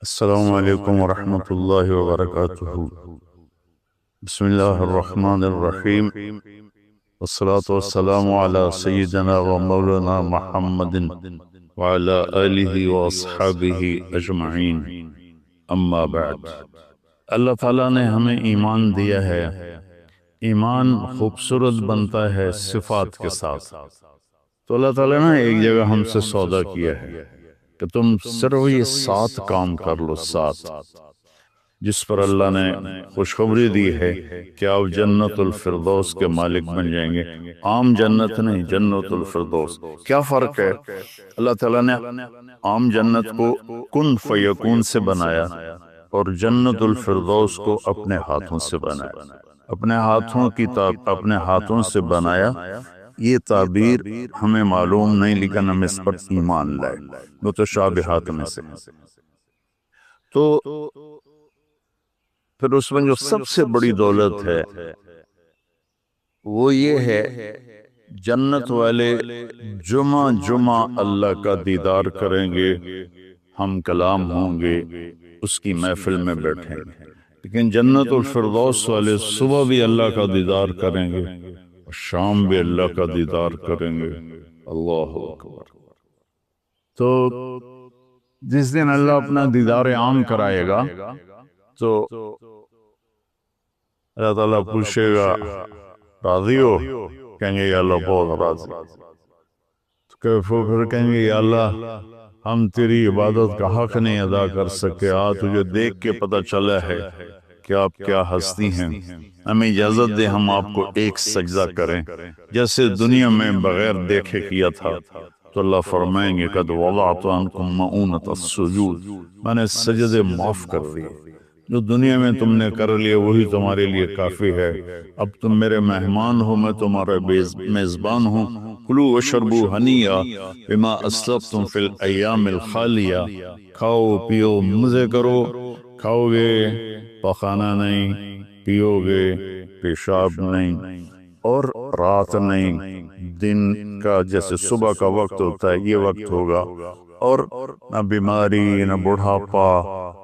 السلام علیکم ورحمۃ اللہ وبرکاتہ۔ بسم اللہ الرحمن الرحیم، والصلاة والسلام علی سیدنا و مولانا محمد وعلی آلہ واصحابہ اجمعین، اما بعد۔ اللہ تعالیٰ نے ہمیں ایمان دیا ہے۔ ایمان خوبصورت بنتا ہے صفات کے ساتھ۔ تو اللہ تعالیٰ نے ایک جگہ ہم سے سودا کیا ہے کہ تم صرف یہ 7 کام کر لو، 7 جس پر اللہ نے خوشخبری دی ہے کہ آپ جنت الفردوس کے مالک بن جائیں گے۔ عام جنت نہیں، جنت الفردوس۔ کیا فرق ہے؟ اللہ تعالیٰ نے عام جنت کو کن فیکون سے بنایا اور جنت الفردوس کو اپنے ہاتھوں سے بنایا۔ اپنے ہاتھوں سے بنایا، یہ تعبیر ہمیں معلوم نہیں، لیکن ہم اس پر ایمان لائے، متشابہات میں سے۔ تو پھر اس میں جو سب سے بڑی دولت ہے وہ یہ ہے، جنت والے جمعہ اللہ کا دیدار کریں گے، ہم کلام ہوں گے، اس کی محفل میں بیٹھیں گے۔ لیکن جنت الفردوس والے صبح بھی اللہ کا دیدار کریں گے، شام بھی اللہ کا دیدار کریں گے۔ اللہ اکبر۔ تو جس دن اللہ اپنا دیدار عام کرائے گا تو اللہ تعالیٰ پوچھے گا، راضی ہو؟ کہیں گے یا اللہ بہت راضی۔ تو پھر کہیں گے یا اللہ ہم تیری عبادت کا حق نہیں ادا کر سکے، تجھے دیکھ کے پتہ چلا ہے کہ آپ کیا ہستی ہیں، ہمیں اجازت دے ہم آپ کو ایک سجدہ کریں جیسے دنیا میں بغیر دیکھے کیا تھا۔ تو اللہ فرمائیں گے قد وضعت عنکم مؤونۃ السجود، میں نے سجدے معاف کر دیے، جو دنیا میں تم نے کر لیے وہی تمہارے لیے کافی ہے۔ اب تم میرے مہمان ہو، میں تمہارا میزبان ہوں۔ کلوا واشربوا ہنیئا بما اسلفتم فی الایام الخالیہ، کھاؤ پیو مزے کرو۔ کھاؤ گے پخانا نہیں، پیو گے پیشاب نہیں، اور رات نہیں، دن کا جیسے صبح کا وقت ہوتا ہے یہ وقت ہوگا، اور نہ بیماری، نہ بڑھاپا،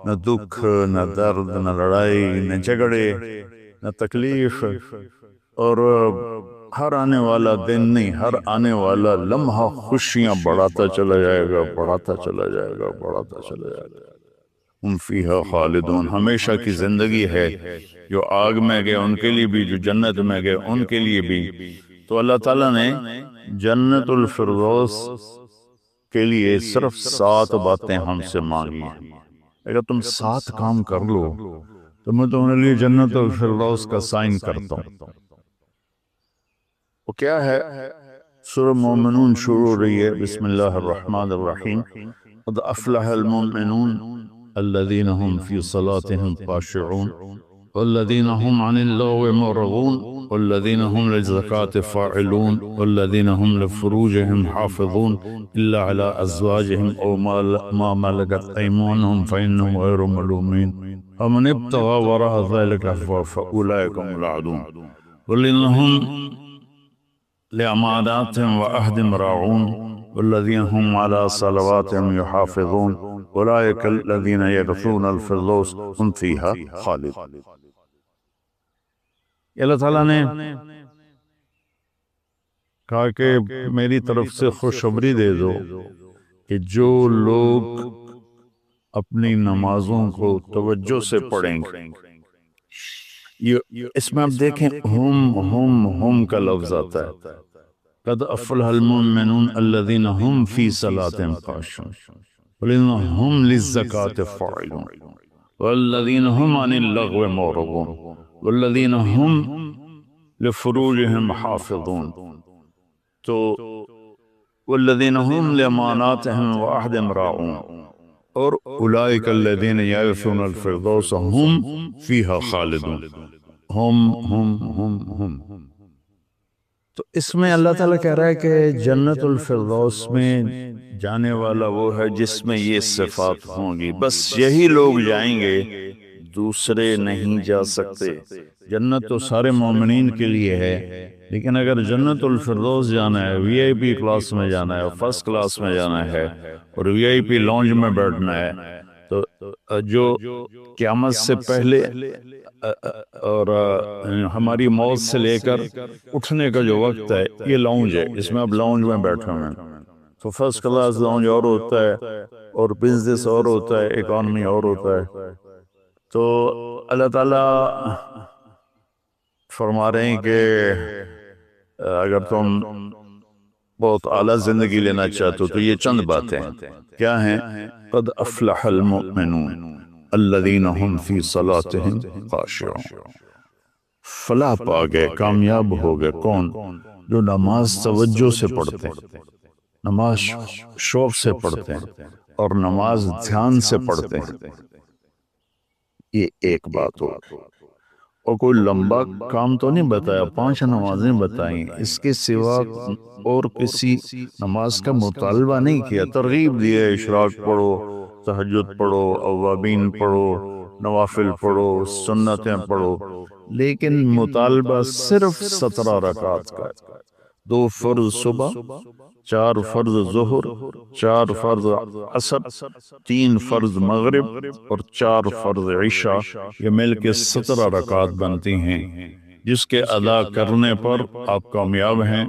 نہ دکھ، نہ درد، نہ لڑائی، نہ جھگڑے، نہ تکلیف، اور ہر آنے والا دن نہیں، ہر آنے والا لمحہ خوشیاں بڑھاتا چلا جائے گا، بڑھاتا چلا جائے گا، بڑھاتا چلا جائے گا۔ ہم فیہا خالدون، ہمیشہ کی زندگی ہے۔ جو آگ میں گئے ان کے لیے بھی، جو جنت میں گئے ان کے لیے بھی۔ تو اللہ تعالیٰ نے جنت الفردوس کے لیے صرف 7 باتیں ہم سے مانگی ہیں۔ اگر تم 7 کام کر لو تو میں تمہارے لیے جنت الفردوس کا سائن کرتا ہوں۔ وہ کیا ہے؟ سورہ مومنون شروع ہو رہی ہے، بسم اللہ الرحمن الرحیم۔ قد افلح المؤمنون الذين هم في صلاتهم خاشعون والذين هم عن اللغو معرضون والذين هم للزكاة فاعلون والذين هم لفروجهم حافظون إلا على أزواجهم أو ما ملكت أيمانهم فإنهم غير ملومين فمن ابتغى وراء ذلك فأولئك هم العادون والذين هم لأماناتهم وعهدهم راعون والذين هم على صلواتهم يحافظون أولئك الذين يرثون الفردوس هم فيها خالدون۔ اللہ تعالیٰ نے کہا کہ میری طرف سے خوشخبری دے دو کہ جو لوگ اپنی نمازوں کو توجہ سے پڑھیں گے، اس میں آپ دیکھیں ہم کا لفظ آتا ہے۔ قد افلح المؤمنون الذين هم في صلاتهم خاشعون والذين هم للزكاة فاعلون والذين هم عن اللغو معرضون والذين هم لفروجهم حافظون، تو والذين هم لأماناتهم وعهدهم راعون، اور أولئك الذين يرثون الفردوس هم فيها خالدون۔ ہم تو اس میں اللہ تعالیٰ کہہ رہا ہے کہ جنت الفردوس میں جانے والا وہ ہے جس میں یہ صفات ہوں گی، بس یہی لوگ جائیں گے، دوسرے نہیں جا سکتے۔ جنت تو سارے مومنین کے لیے ہے، لیکن اگر جنت الفردوس جانا ہے، وی آئی پی کلاس میں جانا ہے، فرسٹ کلاس میں جانا ہے، اور وی آئی پی لانج میں بیٹھنا ہے، تو جو قیامت سے پہلے اور ہماری موت سے لے کر اٹھنے کا جو وقت ہے یہ لاؤنج ہے، اس میں اب لاؤنج میں بیٹھے ہوئے ہیں. تو فرسٹ کلاس لاؤنج اور ہوتا ہے اور بزنس اور ہوتا ہے، اکانومی اور ہوتا ہے. تو اللہ تعالیٰ فرما رہے ہیں کہ اگر تم بہت اعلیٰ زندگی لینا چاہتے ہو تو یہ چند باتیں ہیں. کیا ہیں؟ قد افلح المؤمنون الذین هم فی صلاتهم خاشعون. فلاح پا گئے، کامیاب ہو گئے کون؟ جو نماز توجہ سے پڑھتے ہیں، نماز شوق سے پڑھتے ہیں اور نماز دھیان سے پڑھتے ہیں. یہ ایک بات ہو. اور کوئی لمبا کام تو نہیں بتایا، 5 نمازیں بتائیں، اس کے سوا اور کسی نماز کا مطالبہ نہیں کیا. ترغیب دی ہے، اشراق پڑھو، تہجد پڑھو، اوابین پڑھو، نوافل پڑھو، سنتیں پڑھو، لیکن مطالبہ صرف 17 رکعات کا. 2 فرض صبح، 4 فرض ظہر، 4 فرض عصر، 3 فرض مغرب اور 4 فرض عشاء. یہ مل کے 17 رکعات بنتی ہیں، جس کے ادا کرنے پر آپ کامیاب ہیں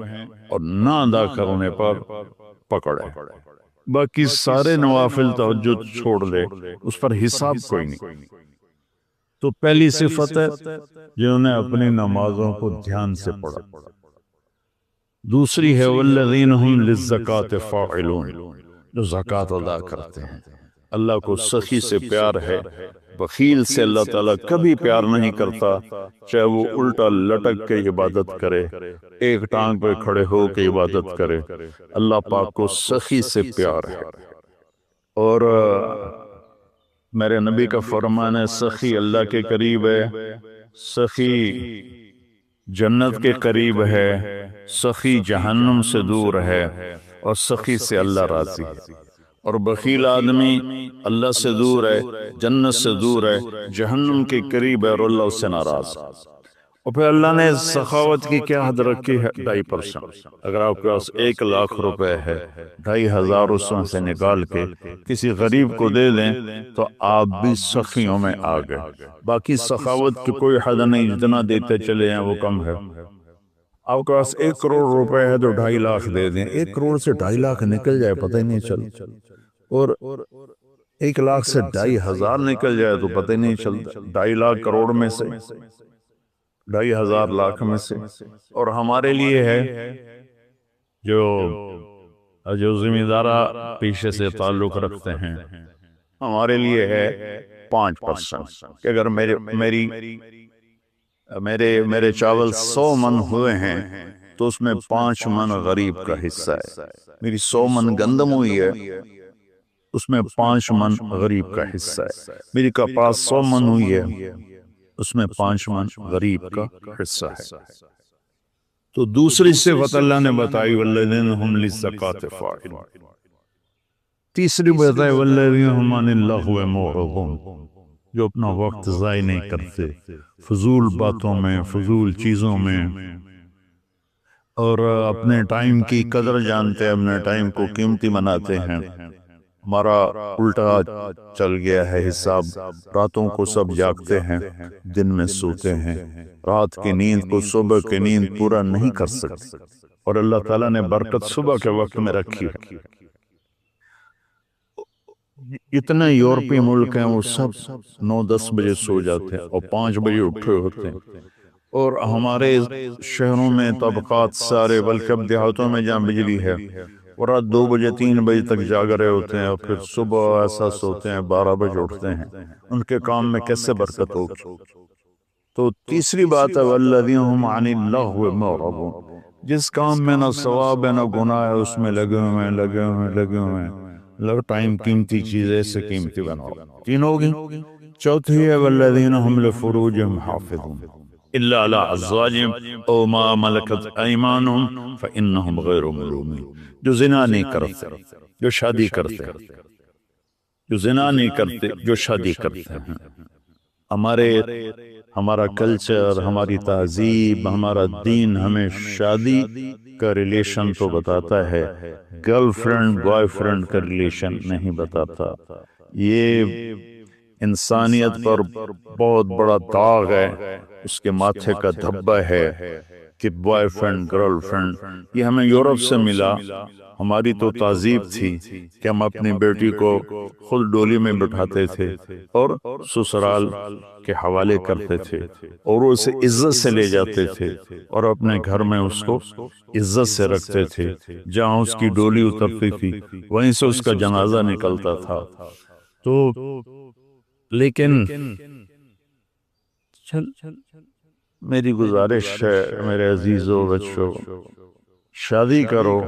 اور نہ ادا کرنے پر پکڑے. باقی سارے نوافل تہجد چھوڑ دے، اس پر حساب کوئی نہیں. تو پہلی صفت ہے جنہوں نے اپنی نمازوں کو دھیان سے پڑھا. دوسری ہے والذین هم للزکاة فاعلون، جو زکوٰۃ ادا کرتے ہیں. اللہ کو سخی سے پیار ہے، بخیل سے اللہ تعالیٰ کبھی پیار نہیں کرتا، چاہے وہ الٹا لٹک کے عبادت کرے، ایک ٹانگ پہ کھڑے ہو کے عبادت کرے. اللہ پاک کو سخی سے پیار ہے. اور میرے نبی کا فرمان ہے سخی اللہ کے قریب ہے، سخی جنت کے قریب ہے، سخی جہنم سے دور ہے، اور سخی سے اللہ راضی ہے. اور بخیل آدمی اللہ سے دور ہے، جنت سے دور ہے، جہنم کے قریب ہے اور اللہ اس سے ناراض. اور پھر اللہ نے سخاوت کی کیا حد رکھی ہے؟ 2.5%. اگر آپ کے پاس 1 لاکھ روپے ہے، 2,500 اس میں سے نکال کے کسی غریب کو دے دیں تو آپ بھی سخیوں میں آ گئے. باقی سخاوت کی کوئی حد نہیں، جتنا دیتے چلے ہیں وہ کم ہے. آپ کے پاس 1 کروڑ روپے ہے تو 2.5 لاکھ دے دیں، 1 کروڑ سے 2.5 لاکھ نکل جائے پتہ ہی نہیں چلتا، اور 1 لاکھ سے 2,500 نکل جائے تو پتہ ہی نہیں چلتا. 2.5 لاکھ کروڑ میں سے، 2,500 لاکھ میں سے. اور ہمارے لیے ہے جو ذمہ دارہ پیشے سے تعلق رکھتے ہیں، ہمارے لیے ہے 5%. کہ اگر میرے چاول 100 من ہوئے ہیں تو اس میں 5 من غریب کا حصہ ہے. میری 100 من گندم ہوئی ہے، اس میں 5 من غریب کا حصہ ہے. میری کپاس 100 من ہوئی ہے، اس میں 5 من غریب کا حصہ ہے. تو دوسری صفت اللہ نے بتائی والذین هم للزکاة فاعلون. تیسری بتائی والذین هم عن اللغو معرضون، جو اپنا وقت ضائع نہیں کرتے فضول باتوں میں، فضول چیزوں میں، اور اپنے ٹائم کی قدر جانتے ہیں، اپنے ٹائم کو قیمتی بناتے ہیں. ہمارا الٹا چل گیا ہے حساب. راتوں کو سب جاگتے ہیں، دن میں سوتے ہیں، رات کی نیند کو صبح کی نیند پورا نہیں کر سکتے. اور اللہ تعالیٰ نے برکت صبح کے وقت میں رکھی ہے. اتنے یورپی ملک ہیں وہ سب 9-10 بجے سو جاتے ہیں اور 5 بجے اٹھے ہوتے ہیں. اور ہمارے شہروں میں طبقات سارے، بلکہ اب دیہاتوں میں جہاں بجلی ہے وہ رات 2 بجے 3 بجے تک جاگ رہے ہوتے ہیں، اور پھر صبح ایسا سوتے ہیں 12 بجے اٹھتے ہیں. ان کے کام میں کیسے برکت ہوگی؟ تو تیسری بات ہے والذین هم عن اللغو معرضون، جس کام میں نہ ثواب ہے نہ گناہ ہے اس میں لگے ہوئے ہیں. لو ٹائم قیمتی چیز ایسے قیمتی بناؤ. 3 ہوگی. چوتھی ہے والذین هم لفروجهم حافظون الا علی ازواجهم او ما ملکت ایمانهم فانهم غیر ملومین. جو زنا نہیں کرتے، جو شادی کرتے ہیں، جو زنا نہیں کرتے، جو شادی کرتے ہیں. ہمارا کلچر، ہماری تہذیب، ہمارا دین ہمیں شادی کا ریلیشن تو بتاتا ہے، گرل فرینڈ بوائے فرینڈ کا ریلیشن نہیں بتاتا. یہ انسانیت پر بہت بڑا داغ ہے، اس کے ماتھے کا دھبا ہے کہ بوائے فرینڈ گرل فرینڈ، یہ ہمیں یورپ سے ملا۔ ہماری تو تہذیب تھی کہ ہم اپنی بیٹی کو خود ڈولی میں بٹھاتے تھے اور سسرال کے حوالے کرتے تھے، اور وہ اسے عزت سے لے جاتے تھے اور اپنے گھر میں اس کو عزت سے رکھتے تھے۔ جہاں اس کی ڈولی اترتی تھی وہیں سے اس کا جنازہ نکلتا تھا۔ تو لیکن میری گزارش ہے میرے عزیزو بچوں، شادی کرو،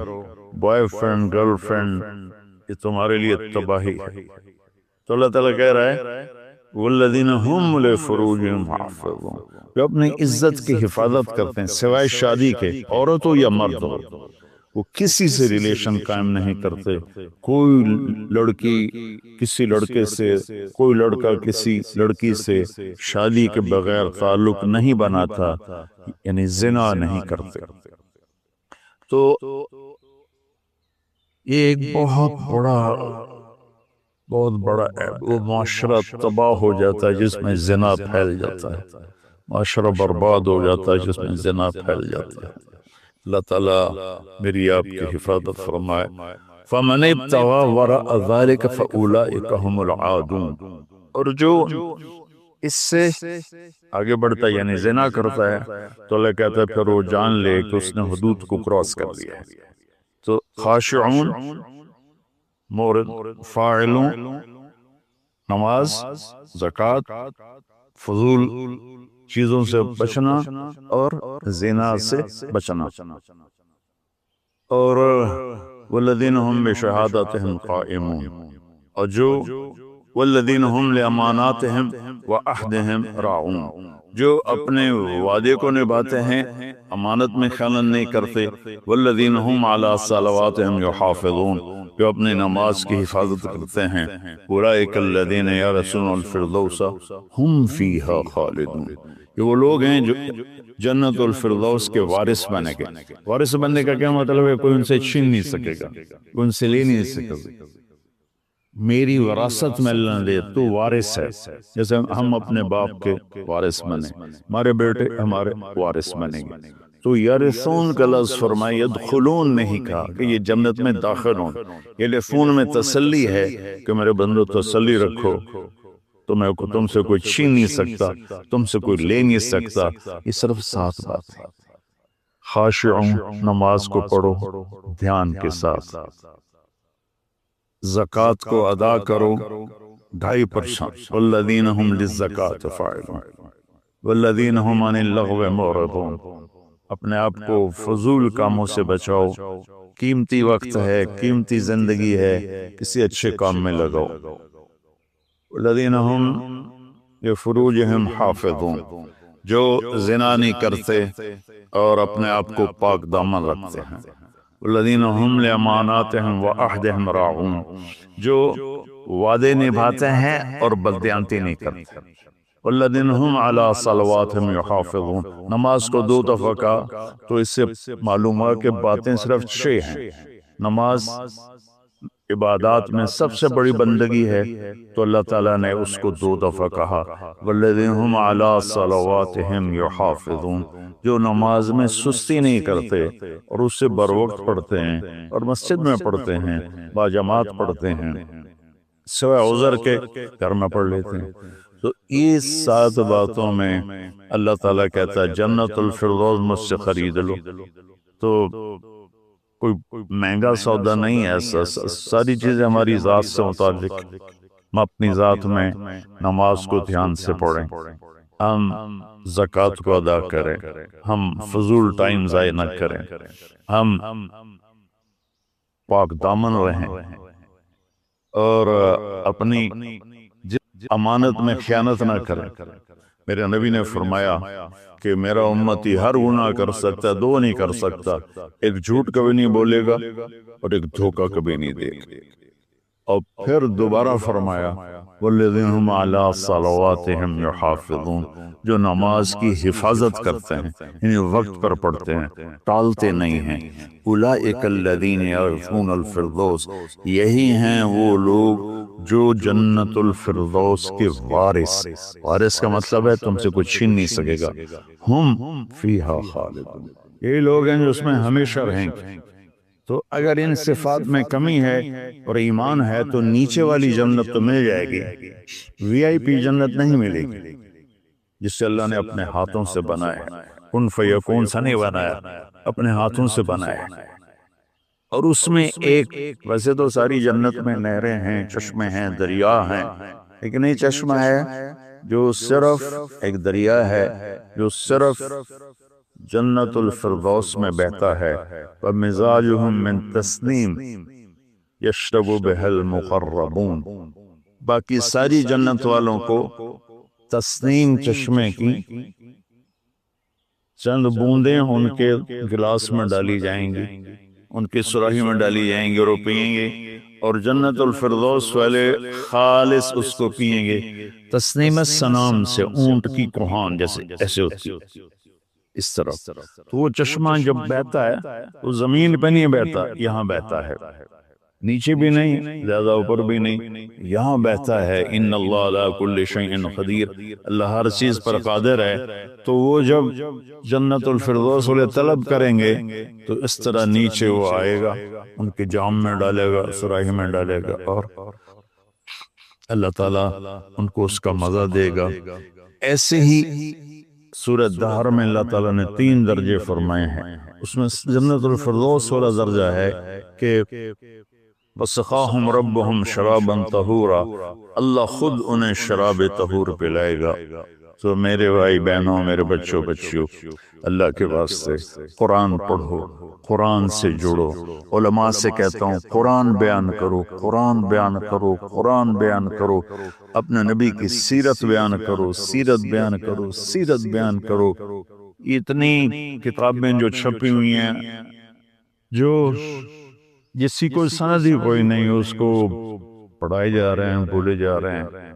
بوائے فرینڈ گرل فرینڈ یہ تمہارے لیے تباہی ہے۔ تو اللہ تعالیٰ کہہ رہا ہے والذین هم لفروجہم حافظون، جو اپنی عزت کی حفاظت کرتے ہیں سوائے شادی کے، عورت ہو یا مرد ہو، وہ کسی سے ریلیشن قائم نہیں کرتے۔ کوئی لڑکی کسی لڑکے سے، کوئی لڑکا کسی لڑکی سے شادی کے بغیر تعلق نہیں بناتا، یعنی زنا نہیں کرتے۔ تو یہ ایک بہت بڑا وہ معاشرہ تباہ ہو جاتا ہے جس میں زنا پھیل جاتا ہے، معاشرہ برباد ہو جاتا ہے جس میں زنا پھیل جاتا ہے۔ اللہ تعالیٰ میری آپ کی حفاظت فرمائے۔ فَمَنِ ابْتَغَىٰ وَرَاءَ ذَلِكَ فَأُولَٰئِكَ هُمُ الْعَادُونَ، اور جو اس سے آگے بڑھتا ہے یعنی زنا کرتا ہے تو اللہ کہتا ہے پھر وہ جان لے کہ اس نے حدود کو کراس کر دیا ہے۔ تو خاشعون، مورد، فاعلون، نماز، زکوٰۃ، فضول چیزوں سے بچنا اور زنا سے بچنا، اور والذین هم بشہادتہم قائمون، اور جو والذین هم لاماناتہم وعہدہم راعون، جو اپنے وعدے کو نبھاتے ہیں، امانت میں خیانت نہیں کرتے۔ والذین هم علی صلواتہم یحافظون، جو اپنی نماز کی حفاظت کرتے ہیں۔ اولئک الذین یرثون الفردوس هم فیہا خالدون، یہ وہ لوگ ہیں جو جنت الفردوس کے وارث بنے گے۔ وارث بننے کا کیا مطلب ہے؟ کوئی ان سے چھین نہیں سکے گا، کوئی ان سے لے نہیں سکے گا۔ میری وراثت میں اللہ نے دے، تو وارث ہے، جیسے ہم اپنے باپ کے وارث بنے، ہمارے بیٹے ہمارے وارث بنیں گے۔ تو یرثون کا لفظ فرمائے، یدخلون نہیں کہا کہ یہ جنت میں داخل ہوں۔ یہ لفون میں تسلی ہے کہ میرے بندو تسلی رکھو، تم سے کوئی چھین نہیں سکتا، تم سے کوئی لے نہیں سکتا۔ یہ صرف ساتھ بات ہے۔ خاشعون، نماز کو پڑھو دھیان کے ساتھ، زکوٰۃ کو ادا کرو 2.5%، والذین هم للزکاة فاعلون والذین هم عن اللغو معرضون، اپنے آپ کو فضول کاموں سے بچاؤ، قیمتی وقت ہے، قیمتی زندگی ہے، کسی اچھے کام میں لگاؤ۔ والذین هم لفروجہم حافظون، جو زنا نہیں کرتے اور اپنے آپ کو پاک دامن رکھتے ہیں۔ والذین هم لاماناتہم وعہدہم راعون، جو وعدے نبھاتے ہیں اور بددیانتی نہیں کرتے۔ والذین هم علی صلواتہم یحافظون، نماز کو 2 دفعہ کہا تو اس سے معلوم ہوا کہ باتیں صرف 6 ہیں۔ نماز عبادات میں سب سے بڑی بندگی ہے، تو اللہ تعالیٰ نے اس کو 2 دفعہ کہا۔ والذین هم علی صلواتہم یحافظون، جو نماز میں سستی نہیں کرتے اور اس سے بر وقت پڑھتے ہیں اور مسجد میں پڑھتے ہیں، باجماعت پڑھتے ہیں، سوائے عذر کے گھر میں پڑھ لیتے ہیں۔ تو یہ 7 باتوں میں اللہ تعالیٰ کہتا ہے جنت الفردوس مجھ سے خرید لو۔ تو کوئی مہنگا سودا نہیں ہے ایسا، ساری چیزیں ہماری ذات سے متعلق۔ ہم اپنی ذات میں نماز کو دھیان سے پڑھیں، ہم زکوٰۃ کو ادا کریں، ہم فضول ٹائم ضائع نہ کریں، ہم پاک دامن رہیں اور اپنی امانت میں خیانت نہ کریں۔ میرے نبی نے فرمایا کہ میرا امتی ہر گناہ کر سکتا ہے، 2 نہیں کر سکتا، ایک جھوٹ کبھی نہیں بولے گا اور ایک دھوکہ کبھی نہیں دے گا۔ اور پھر دوبارہ فرمایا والذین هم علی صلواتہم یحافظون، جو نماز کی حفاظت کرتے ہیں، یعنی وقت پر پڑھتے ہیں، ٹالتے نہیں ہیں۔ اولئک الذین یرثون الفردوس، یہی ہیں وہ لوگ جو جنت الفردوس کے وارث، وارث کا مطلب ہے تم سے کوئی چھین نہیں سکے گا، ہم فیہا خالدون، یہ لوگ ہیں جو اس میں ہمیشہ رہیں گے۔ تو اگر ان صفات میں کمی ہے اور ایمان ہے تو نیچے والی جنت تو مل جائے گی، وی آئی پی جنت نہیں ملے گی، جس سے اللہ نے اپنے ہاتھوں سے بنایا ہے، کن فیکون سے نہیں بنایا، اپنے ہاتھوں سے بنایا۔ اور اس میں ایک، ویسے تو ساری جنت میں نہریں ہیں، چشمے ہیں، دریا ہیں، لیکن یہ چشمہ ہے جو صرف ایک دریا ہے جو صرف جنت الفردوس میں بہتا ہے، وَمِزَاجُهُم مِّن تَسْنِيمٍ يَشْرَبُ بِهَا الْمُقَرَّبُونَ، باقی ساری جنت والوں کو تسنیم چشمے کی چند بوندیں ان کے گلاس میں ڈالی جائیں گی، ان کی سراہی میں ڈالی جائیں گی اور وہ پیئیں گے، اور جنت الفردوس والے خالص اس کو پیئیں گے۔ تسنیم السنام سے اونٹ کی کوہان جیسے ایسے ہوتی، اس طرح۔ تو وہ چشمہ جب بہتا ہے تو زمین پہ نہیں بہتا، یہاں بہتا ہے، نیچے بھی نہیں، زیادہ اوپر بھی نہیں، یہاں بہتا ہے۔ ان اللہ علی کل شیء قدیر، اللہ ہر چیز پر قادر ہے۔ تو وہ جب جنت الفردوس والے طلب کریں گے تو اس طرح نیچے وہ آئے گا، ان کے جام میں ڈالے گا، سراہی میں ڈالے گا، اور اللہ تعالیٰ ان کو اس کا مزہ دے گا۔ ایسے ہی سورۃ دہر میں اللہ تعالیٰ نے 3 درجے فرمائے ہیں، اس میں جنت الفردوس والا درجہ ہے کہ وَسَقَاهُمْ رَبُّهُمْ شَرَابًا طَهُورًا، اللہ خود انہیں شراب طہور پلائے گا۔ تو میرے بھائی بہنوں، میرے بچوں بچیوں، اللہ کے واسطے قرآن پڑھو، قرآن سے جڑو۔ علماء سے کہتا ہوں قرآن بیان کرو، قرآن بیان کرو، قرآن بیان کرو، اپنے نبی کی سیرت بیان کرو، سیرت بیان کرو، سیرت بیان کرو۔ اتنی کتابیں جو چھپی ہوئی ہیں، جو جس کی کوئی سند ہی کوئی نہیں، اس کو پڑھائے جا رہے ہیں، بھولے جا رہے ہیں۔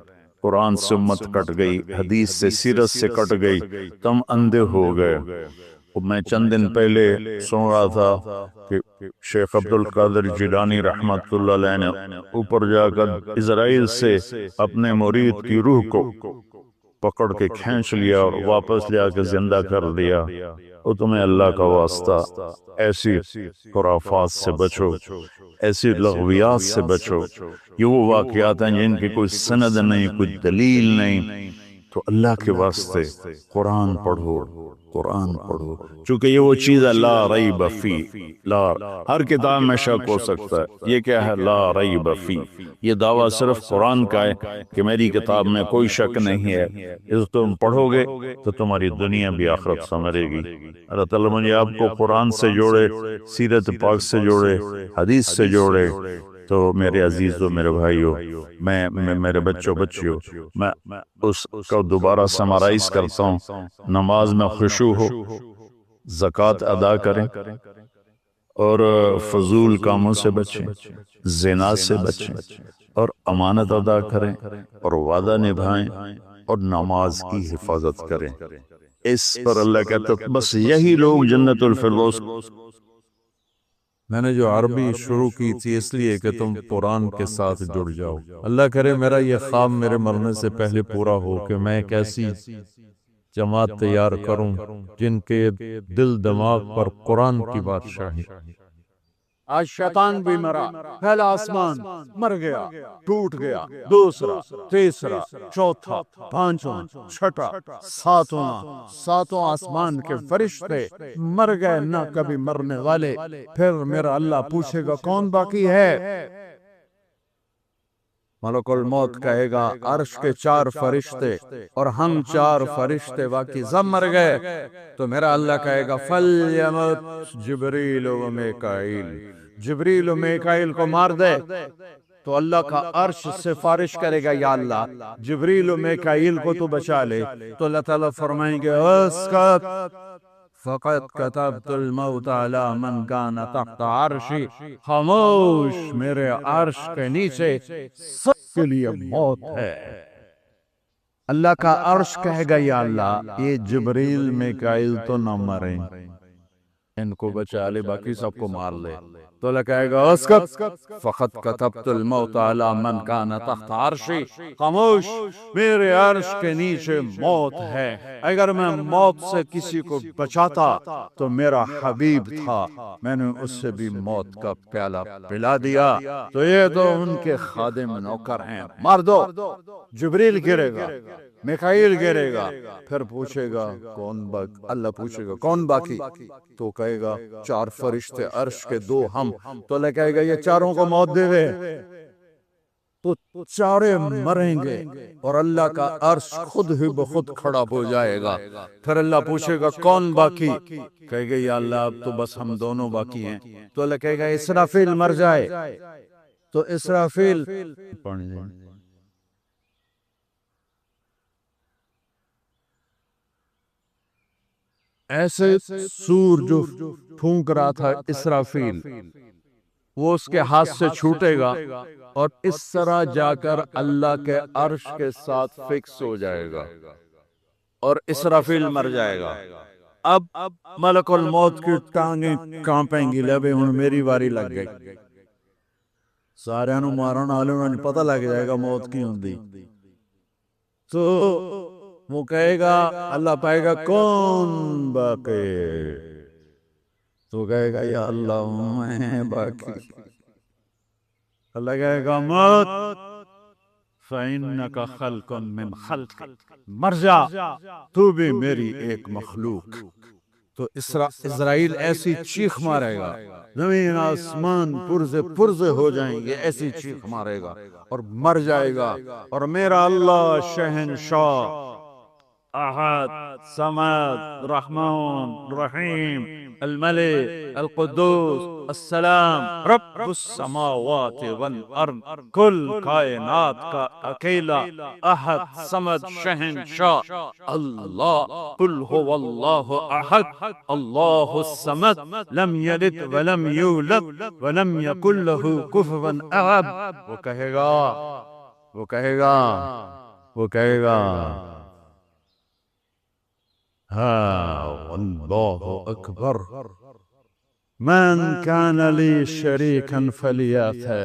قرآن سے امت کٹ گئی، حدیث سے، سیرت سے کٹ گئی، تم اندھے ہو گئے۔ میں چند دن پہلے سن رہا تھا کہ شیخ عبد القادر جیلانی رحمت اللہ علیہ نے اوپر جا کر اسرائیل سے اپنے مرید کی روح کو پکڑ کے کھینچ لیا اور واپس لے آ کے زندہ کر دیا۔ اور تمہیں اللہ کا واسطہ ایسی خرافات سے بچو، ایسی لغویات سے بچو۔ یہ وہ واقعات ہیں جن کی کوئی سند نہیں، کوئی دلیل نہیں۔ تو اللہ کے واسطے قرآن پڑھو، قرآن پڑھو، چونکہ یہ وہ چیز ہے لا ریب فی، ہر کتاب میں شک ہو سکتا ہے، یہ کیا ہے؟ لا ریب فی۔ یہ دعویٰ صرف قرآن کا ہے کہ میری کتاب میں کوئی شک نہیں ہے، اس تم پڑھو گے تو تمہاری دنیا بھی آخرت سنورے گی۔ اللہ تعالیٰ مجھے آپ کو قرآن سے جوڑے، سیرت پاک سے جوڑے، حدیث سے جوڑے۔ تو میرے عزیزوں، میرے بھائیوں، میں میرے بچوں بچیوں، میں اس کو دوبارہ سمرائز کرتا ہوں۔ نماز میں خشوع ہو، زکوٰۃ ادا کریں، اور فضول کاموں سے بچیں، زنا سے بچیں، اور امانت ادا کریں، اور وعدہ نبھائیں، اور نماز کی حفاظت کریں۔ اس پر اللہ کہتا ہے بس یہی لوگ جنت الفردوس۔ میں نے جو عربی شروع کی تھی اس لیے کہ تم قرآن کے ساتھ جڑ جاؤ۔ اللہ کرے میرا یہ خواب میرے مرنے سے پہلے پورا ہو کہ میں ایک ایسی جماعت تیار کروں جن کے دل دماغ پر قرآن کی بادشاہی۔ آج شیطان بھی مرا، پہلا آسمان مر گیا، ٹوٹ گیا، دوسرا، تیسرا، چوتھا، پانچواں، چھٹا، ساتواں آسمان کے فرشتے مر گئے، نہ کبھی مرنے والے۔ پھر میرا اللہ پوچھے گا کون باقی ہے؟ ملک الموت کہے گا عرش کے 4 فرشتے اور ہم 4 فرشتے باقی سب مر گئے۔ تو میرا اللہ کہے گا فَلْيَمُتْ جبریل و میکائیل، جبریل و میکائیل کو مار دے۔ تو اللہ کا عرش سفارش کرے گا یا اللہ جبریل و میکائیل کو تو بچا لے۔ تو اللہ تعالیٰ فرمائیں گے اسکت فقط كتبت الموت على من كان تحت عرشی، خاموش میرے عرش کے نیچے سب کے لیے موت ہے۔ اللہ کا عرش کہے گا یا اللہ یہ جبریل میکائیل تو نہ مریں، ان کو بچا لے باقی سب کو مار لے۔ تو اللہ کہے گا اسکت فقط کتبت الموت علی من کان تحت عرشی، خاموش میرے عرش کے نیچے موت ہے۔ اگر میں موت سے کسی کو بچاتا تو میرا حبیب تھا، میں نے اس سے بھی موت کا پیالہ پلا دیا، تو یہ تو ان کے خادم نوکر ہیں، مار دو۔ جبریل گرے گا، میکائیل گرے گا، پھر پوچھے گا کون باقی، اللہ پوچھے گا کون باقی، تو کہے گا 4 فرشتے عرش کے 2 ہم، تو اللہ کہے گا یہ چاروں کو موت دے دے، تو چارے مریں گے اور اللہ کا عرش خود ہی بخود کھڑا ہو جائے گا۔ پھر اللہ پوچھے گا کون باقی، کہے گا یا اللہ اب تو بس ہم دونوں باقی ہیں، تو اللہ کہے گا اسرافیل مر جائے، تو اسرافیل ایسے سور جو پھونک رہا تھا اسرافیل، وہ اس کے ہاتھ سے چھوٹے گا اور اس طرح جا کر اللہ کے عرش کے ساتھ فکس ہو جائے گا اور اسرافیل مر جائے گا۔ اب ملک الموت کی ٹانگیں کانپیں گی، لبے ہن میری واری لگ گئی، سارے نو مارن والوں پتہ لگ جائے گا موت کی ہوندی، تو وہ کہے گا اللہ پائے گا کون باقی، تو کہے گا یا اللہ میں باقی، اللہ کہے گا موت فَإِنَّكَ خَلْقٌ مِّنْ خَلْقِ، مر جا تو بھی میری ایک مخلوق۔ تو اسرائیل ایسی چیخ مارے گا، زمین آسمان پرزے ہو جائیں گے، ایسی چیخ مارے گا اور مر جائے گا، اور میرا اللہ شہنشاہ احد صمد رحمان رحیم الملک القدوس السلام رب السماوات والارض، کل کائنات کا اکیلا احد صمد شہنشاہ اللہ، قل هو اللہ احد اللہ الصمد لم یلد ولم یولد ولم یکن له کفوا احد۔ وہ کہے گا وہ کہے گا وہ کہے گا اللہ اکبر، من کان لی شریکا فلیاتہ،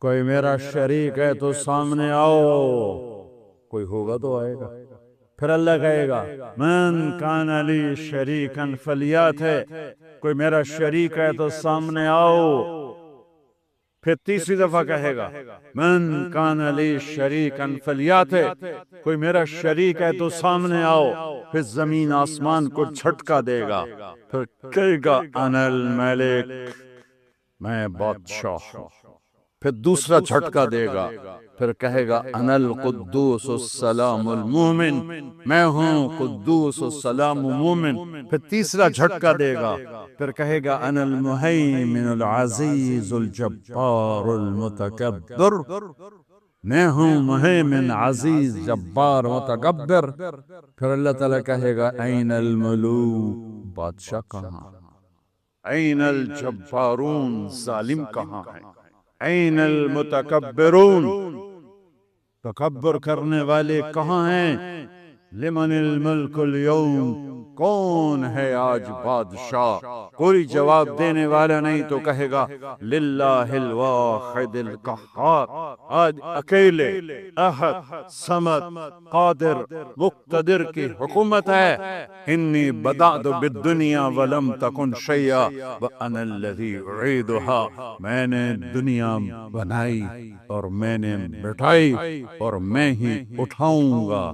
کوئی میرا شریک ہے تو سامنے آؤ، کوئی ہوگا تو آئے گا۔ پھر اللہ کہے گا من کان لی شریکا فلیاتہ، کوئی میرا شریک ہے تو سامنے آؤ۔ پھر تیسری دفعہ کہے گا من کان لی شریکا فلیاتہ، کوئی میرا شریک ہے تو سامنے آؤ۔ پھر زمین آسمان کو جھٹکا دے گا، پھر کہے گا انا الملک، میں بادشاہ ہوں۔ پھر دوسرا جھٹکا دے گا، پھر کہے گا انا القدوس السلام المومن، میں ہوں قدوس السلام مومن۔ پھر تیسرا جھٹکا دے گا، پھر کہے گا انا المہیمن العزیز الجبار المتکبر، میں ہوں مہیمن عزیز جبار متکبر۔ پھر اللہ تعالیٰ کہے گا این الملوک، بادشاہ کہاں، این الجبارون، ظالم کہاں ہے، این المتکبرون، تکبر کرنے والے کہاں ہیں، لمن الملک اليوم، کون ہے آج بادشاہ، کوئی جواب دینے والا نہیں، تو کہے گا للہ الواحد القہار، آج اکیلے احد صمد قادر مقتدر کی حکومت ہے۔ انی بدأت بالدنیا ولم تکن شیئا وانا الذی اعیدها، میں نے دنیا بنائی اور میں نے بٹھائی اور میں ہی اٹھاؤں گا۔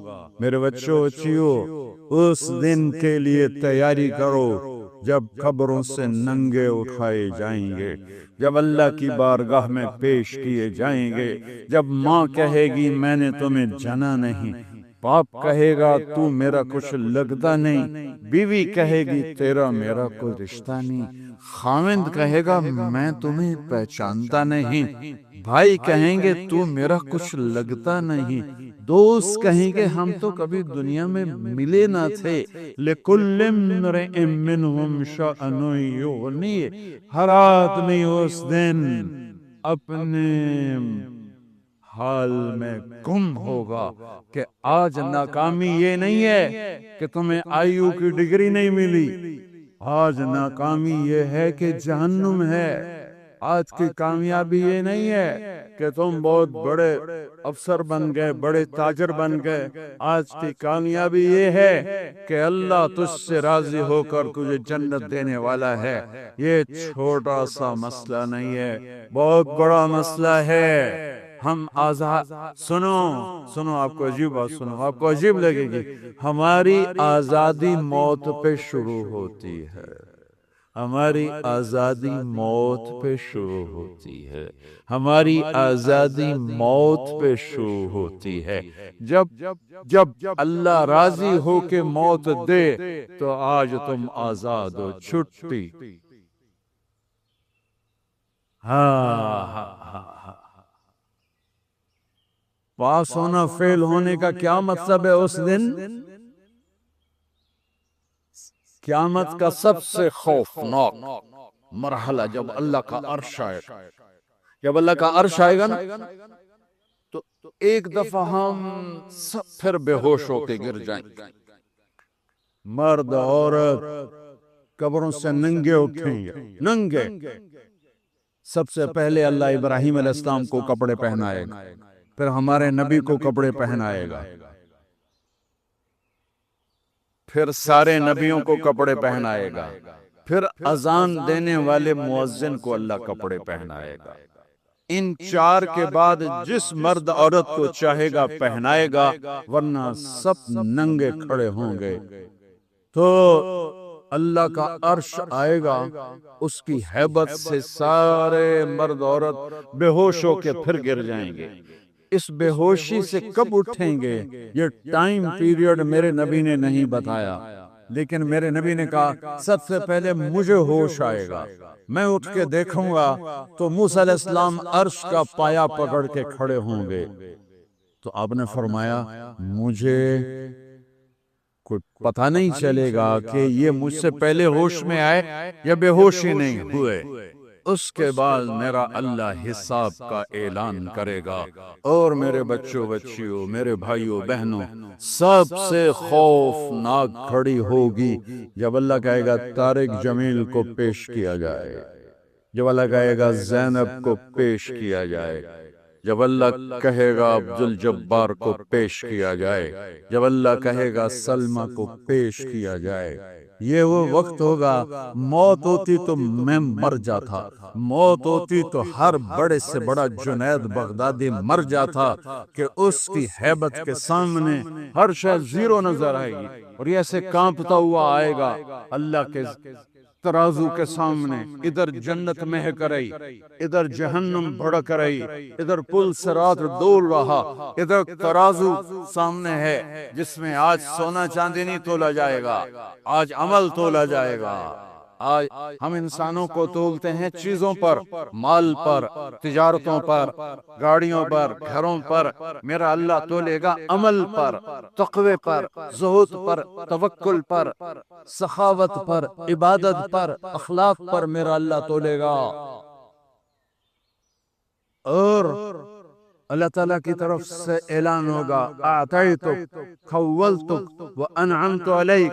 میرے بچوں بچیوں، اس دن کے لیے تیاری کرو جب قبروں سے ننگے اٹھائے جائیں گے، جب اللہ کی بارگاہ میں پیش کیے جائیں گے، جب ماں کہے گی میں نے تمہیں جنا نہیں، باپ کہے گا تو میرا کچھ لگتا نہیں، بیوی کہے گی تیرا میرا کوئی رشتہ نہیں، خاوند کہے گا میں تمہیں پہچانتا نہیں، بھائی کہیں گے تو میرا کچھ لگتا نہیں، دوست کہیں گے ہم تو کبھی دنیا میں ملے نہ تھے۔ لِكُلِّ امْرِئٍ مِّنْهُمْ شَأْنٌ يُغْنِيهِ، ہر آدمی اس دن اپنے حال میں گم ہوگا کہ آج ناکامی یہ نہیں ہے کہ تمہیں IU کی ڈگری نہیں ملی، آج ناکامی یہ ہے کہ جہنم ہے۔ آج کی کامیابی یہ نہیں ہے کہ تم بہت بڑے افسر بن گئے، بڑے تاجر بن گئے، آج کی کامیابی یہ ہے کہ اللہ تجھ سے راضی ہو کر تجھے جنت دینے والا ہے۔ یہ چھوٹا سا مسئلہ نہیں ہے، بہت بڑا مسئلہ ہے۔ ہم آزاد، سنو آپ کو عجیب بات سنو، آپ کو عجیب لگے گی، ہماری آزادی موت پہ شروع ہوتی ہے، ہماری آزادی موت پہ شروع ہوتی ہے، ہماری آزادی موت پہ شروع ہوتی ہے۔ جب اللہ راضی ہو کے موت دے تو آج تم آزاد ہو، چھٹی۔ پاس ہونا فیل ہونے کا کیا مطلب ہے اس دن؟ قیامت کا سب سے خوفناک مرحلہ جب اللہ کا عرش آئے گا، جب اللہ کا عرش آئے گا نا تو ایک دفعہ ہم سب پھر بے ہوش ہو کے گر جائیں گے، مرد عورت قبروں سے ننگے اٹھیں گے، ننگے۔ سب سے پہلے اللہ ابراہیم علیہ السلام کو کپڑے پہنائے گا، پھر ہمارے نبی کو کپڑے پہنائے گا، پھر سارے نبیوں کو کپڑے پہنائے گا، پھر اذان دینے والے مؤذن کو اللہ کپڑے پہنائے گا۔ ان چار کے بعد جس مرد عورت کو چاہے گا پہنائے گا، ورنہ سب ننگے کھڑے ہوں گے۔ تو اللہ کا عرش آئے گا، اس کی ہیبت سے سارے مرد عورت بے ہوش ہو کے پھر گر جائیں گے۔ اس بے ہوشی سے کب اٹھیں گے؟ یہ ٹائم پیریڈ میرے نبی نے نہیں بتایا، لیکن میرے نبی نے کہا سب سے پہلے مجھے ہوش آئے گا، میں اٹھ کے دیکھوں گا تو موسیٰ علیہ السلام عرش کا پایا پکڑ کے کھڑے ہوں گے۔ تو آپ نے فرمایا مجھے کوئی پتہ نہیں چلے گا کہ یہ مجھ سے پہلے ہوش میں آئے یا بے ہوش ہی نہیں ہوئے۔ اس کے بعد میرا اللہ حساب کا اعلان کرے گا، اور میرے بچوں بچیوں، میرے بھائیوں بہنوں، سب سے خوفناک کھڑی ہوگی جب اللہ کہے گا طارق جمیل کو پیش کیا جائے، جب اللہ کہے گا زینب کو پیش کیا جائے، جب اللہ کہے گا عبدالجبار کو پیش کیا جائے، جب اللہ کہے گا سلمہ کو پیش کیا جائے۔ یہ وہ وقت ہوگا، موت ہوتی تو میں مر جاتا، موت ہوتی تو ہر بڑے سے بڑا جنید بغدادی مر جاتا کہ اس کی ہیبت کے سامنے ہر شے زیرو نظر آئے گی، اور یہ ایسے کانپتا ہوا آئے گا اللہ کے ترازو کے سامنے۔ ادھر جنت مہک رہی، ادھر جہنم بھڑک رہی، ادھر پل صراط ڈول رہا، ادھر ترازو سامنے ہے جس میں آج سونا چاندی نہیں تولا جائے گا، آج عمل تولا جائے گا۔ آج ہم انسانوں کو تولتے ہیں چیزوں پر، مال پر، تجارتوں پر، گاڑیوں پر، گھروں پر، میرا اللہ تولے گا عمل پر، تقوی پر، زہد پر، توکل پر، سخاوت پر، عبادت پر، اخلاق پر میرا اللہ تولے گا۔ اور اللہ تعالیٰ کی طرف سے اعلان ہوگا اعطیتک خولتک وانعمت علیک،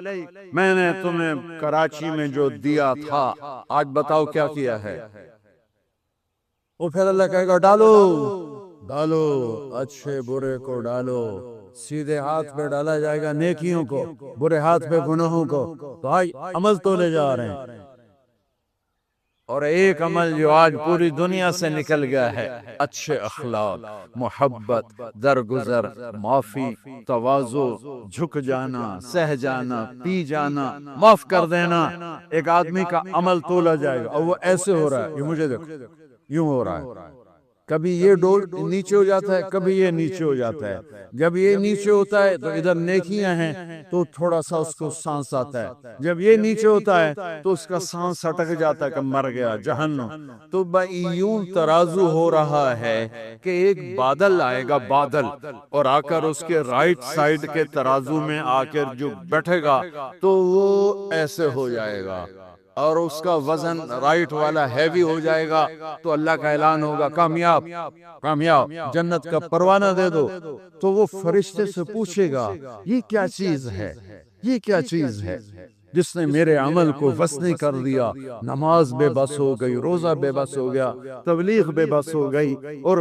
میں نے تمہیں کراچی میں جو دیا تھا آج بتاؤ کیا کیا ہے۔ وہ پھر اللہ کہے گا ڈالو ڈالو، اچھے برے کو ڈالو، سیدھے ہاتھ پہ ڈالا جائے گا نیکیوں کو، برے ہاتھ پہ گناہوں کو۔ تو آج عمل تولے جا رہے ہیں، اور ایک عمل جو آج پوری دنیا سے نکل گیا ہے، اچھے اخلاق، محبت، درگزر، معافی، تواضع، جھک جانا، سہ جانا، پی جانا، معاف کر دینا۔ ایک آدمی کا عمل تولا جائے گا اور وہ ایسے ہو رہا ہے، یہ مجھے دیکھو، یوں ہو رہا ہے، کبھی یہ ڈول نیچے ہو جاتا ہے، کبھی یہ نیچے ہو جاتا ہے. جب یہ نیچے ہوتا ہے تو ادھر نیکیاں ہیں تو تھوڑا سا اس کو سانس آتا ہے. جب یہ نیچے ہوتا ہے تو اس کا سانس اٹک جاتا ہے کہ مر گیا جہنم. تو یوں ترازو ہو رہا ہے کہ ایک بادل آئے گا، بادل، اور آ کر اس کے رائٹ سائڈ کے ترازو میں آ کر جو بیٹھے گا تو وہ ایسے ہو جائے گا، اور اس کا وزن رائٹ والا ہیوی ہو جائے گا. تو اللہ کا اعلان ہوگا کامیاب کامیاب، جنت کا پروانہ دے دو. تو وہ فرشتے سے پوچھے گا یہ کیا چیز ہے، یہ کیا چیز ہے جس نے میرے عمل کو وزنی کر دیا؟ نماز بے بس ہو گئی، روزہ بے بس ہو گیا، تبلیغ بے بس ہو گئی، اور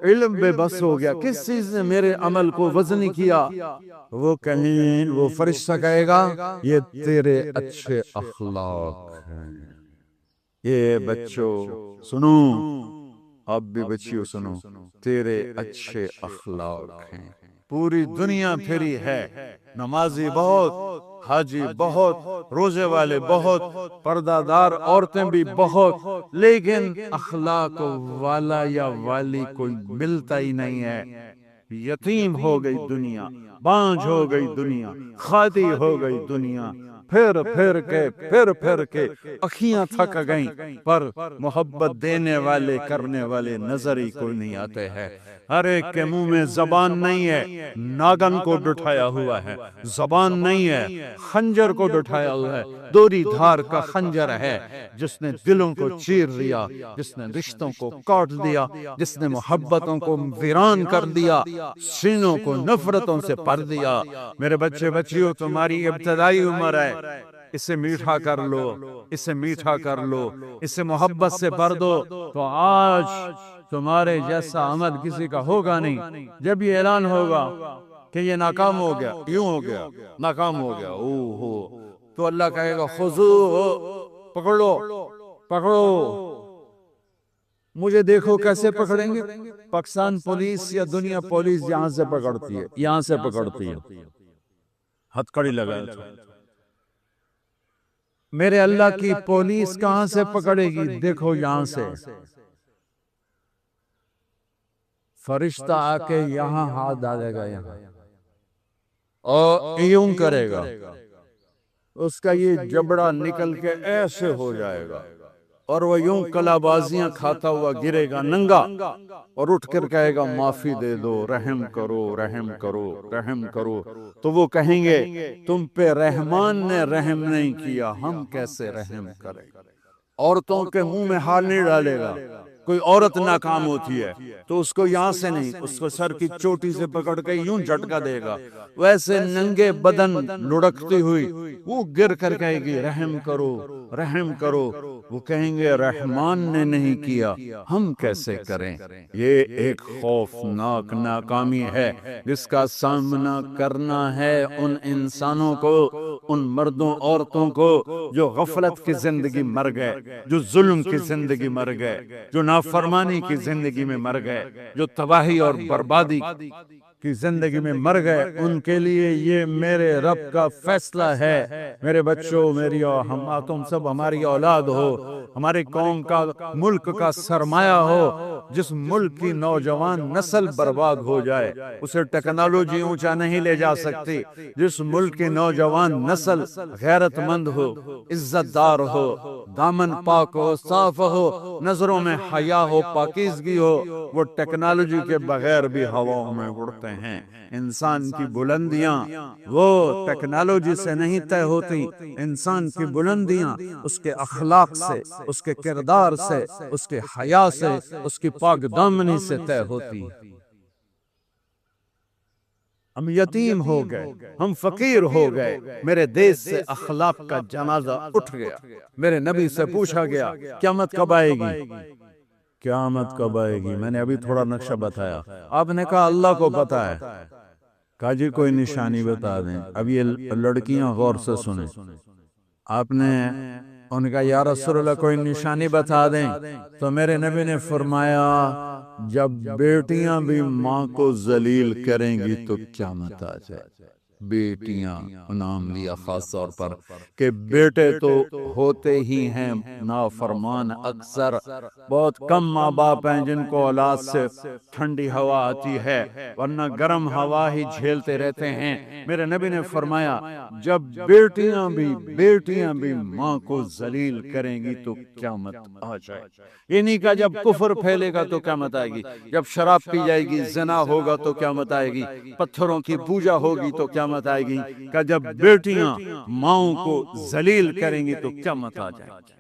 علم بے بس ہو گیا. کس چیز نے میرے عمل کو وزنی کیا؟ وہ کہیں، وہ فرشتہ کہے گا یہ تیرے اچھے اخلاق ہیں. یہ بچوں سنو، اب بھی بچیوں سنو، تیرے اچھے اخلاق ہیں. پوری دنیا پھری ہے، نمازی بہت، حاجی بہت، روزے والے بہت، پردہ دار عورتیں بھی بہت، لیکن اخلاق والا یا والی کوئی ملتا ہی نہیں ہے. یتیم ہو گئی دنیا، بانجھ ہو گئی دنیا، خادی ہو گئی دنیا. پھر کے اکھیاں تھک گئیں، پر محبت دینے والے کرنے والے نظر ہی کوئی نہیں آتے ہیں. ہر ایک کے منہ میں زبان نہیں ہے، ناگن کو بٹھایا ہوا ہے. زبان نہیں ہے، خنجر کو بٹھایا ہوا ہے. دوری دھار کا خنجر ہے جس نے دلوں کو چیر لیا، جس نے رشتوں کو کاٹ دیا، جس نے محبتوں کو ویران کر دیا، سینوں کو نفرتوں سے بھر دیا. میرے بچے بچیوں، تمہاری ابتدائی عمر ہے، اسے میٹھا کر لو، اسے میٹھا کر لو، اسے محبت سے بھر دو. تو آج تمہارے جیسا عمل کسی کا ہوگا نہیں. جب یہ اعلان ہوگا کہ یہ ناکام ہو گیا، یوں ہو گیا، ناکام ہو گیا، تو اللہ کہے گا خذو، پکڑو پکڑو. مجھے دیکھو کیسے پکڑیں گے. پاکستان پولیس یا دنیا پولیس یہاں سے پکڑتی ہے، یہاں سے پکڑتی ہے، ہتھکڑی لگائے. میرے اللہ کی پولیس کہاں سے پکڑے گی؟ دیکھو یہاں سے. فرشتہ آ کے یہاں ہاتھ ڈالے گا، یہاں، اور یوں کرے گا، اس کا یہ جبڑا نکل کے ایسے ہو جائے گا، اور وہ یوں کلا بازیاں کھاتا ہوا گرے گا ننگا، اور اٹھ کر کہے گا معافی دے دو، رحم کرو، رحم کرو، رحم کرو. تو وہ کہیں گے تم پہ رحمان نے رحم نہیں کیا، ہم کیسے رحم کریں. عورتوں کے منہ میں ہاتھ نہیں ڈالے گا. کوئی عورت ناکام ہوتی ہے تو اس کو یہاں سے نہیں، اس کو سر کی چوٹی سے پکڑ کے یوں جھٹکا دے گا. ویسے ننگے بدن لڑکتی ہوئی وہ گر کر کہے گی رحم کرو، رحم کرو. وہ کہیں گے رحمان نے نہیں کیا، ہم کیسے کریں. یہ ایک خوفناک ناکامی ہے جس کا سامنا کرنا ہے ان انسانوں کو، ان مردوں عورتوں کو جو غفلت کی زندگی مر گئے، جو ظلم کی زندگی مر گئے، جو نافرمانی کی زندگی میں مر گئے، جو تباہی اور بربادی کی زندگی میں مر گئے. ان کے لیے یہ میرے رب کا فیصلہ ہے. میرے بچوں، میری تم سب ہماری اولاد ہو، ہماری قوم کا، ملک کا سرمایہ ہو. جس ملک کی نوجوان نسل برباد ہو جائے اسے ٹیکنالوجی اونچا نہیں لے جا سکتی. جس ملک کی نوجوان نسل غیرت مند ہو، عزت دار ہو، دامن پاک ہو، صاف ہو، نظروں میں حیا ہو، پاکیزگی ہو، وہ ٹیکنالوجی کے بغیر بھی ہواؤں میں اڑتے ہیں. انسان کی بلندیاں وہ ٹیکنالوجی سے نہیں طے ہوتی. انسان کی بلندیاں اس کے اخلاق سے، اس کے کردار سے، اس کے حیا سے، اس کی پاک دامنی سے طے ہوتی. ہم یتیم ہو گئے، ہم فقیر ہو گئے. میرے دیش سے اخلاق کا جنازہ اٹھ گیا. میرے نبی سے پوچھا گیا قیامت کب آئے گی؟ قیامت کب آئے گی؟ میں نے ابھی تھوڑا نقشہ بتایا. آپ نے کہا اللہ کو پتا ہے. کہا جی کوئی نشانی بتا دیں. اب یہ لڑکیاں غور سے سنیں. آپ نے ان کا یا رسول اللہ کوئی نشانی بتا دیں. تو میرے نبی نے فرمایا جب بیٹیاں بھی ماں کو ذلیل کریں گی تو قیامت آ جائے. بیٹیاں نام لیا خاص طور پر کہ بیٹے تو ہوتے ہی ہیں نافرمان، اکثر بہت کم ماں باپ ہیں جن کو اولاد سے ٹھنڈی ہوا آتی ہے، ورنہ گرم ہوا ہی جھیلتے رہتے ہیں۔ میرے نبی نے فرمایا جب بیٹیاں بھی ماں کو ذلیل کریں گی تو قیامت آ جائے گی۔ انہی کا جب کفر پھیلے گا تو قیامت آئے گی، جب شراب پی جائے گی، زنا ہوگا تو قیامت آئے گی، پتھروں کی پوجا ہوگی تو قیامت آئے گی، کہ جب بیٹیاں ماؤں کو ذلیل کریں گی تو قیامت آ جائے گی۔